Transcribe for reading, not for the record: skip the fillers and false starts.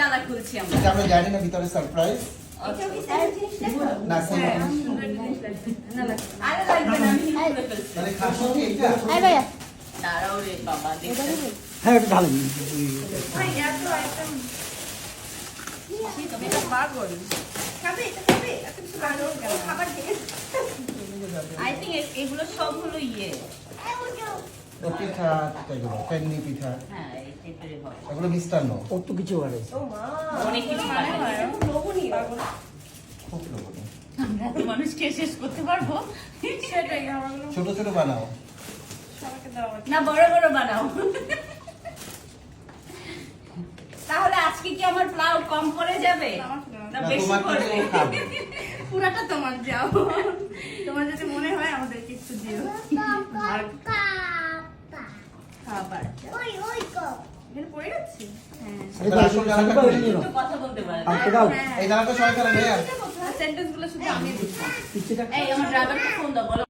ডালা খুলছি আমরা। এটা আমরা জানি না ভিতরে সারপ্রাইজ না সেম আরে লাগবে না, আমি খুলে ফেলছি। মানে খাসি কি এটা দাঁড়াও রে বাবা, দেখতে। হ্যাঁ এটা ঢালেন ভাই, এত আইটেম। তুমি তো পাগল। খাবে, এটা খাবে? এত কিছু পাগল কেন? খাবার খেয়ে। I think এগুলো সব হলো ইয়ে। পিঠা এগুলো ফেন্নি পিঠা হ্যাঁ, এই টাইপেরই হবে। এগুলো মিষ্টান্ন কত কিছু আছে অনেক কিছু বানানো। খুব লোভনীয় আমরা তো মানুষকে শেষ করতে পারবো। সেটাই আমাগুলো। ছোট ছোট বানাও না, বড় বড় বানাও। তাহলে আজকে কি আমার প্লাউ কম পড়ে যাবে না বেশি তোমার পড়বে? থেকে খাবে পুরাটা তোমার যাও। তোমার যদি মনে হয় আমাদের কিছু দিও। আর খাবার এখানে পড়ে যাচ্ছে। হ্যাঁ, আসল জানাটা কই? একটু কথা বলতে পারে। এই জানাটা সবাই করে নেয় সেন্টেন্স গুলো শুধু আমি দিচ্ছি। পিচ্ছিটা এই আমার ড্রাইভারকে ফোন দাও, বলো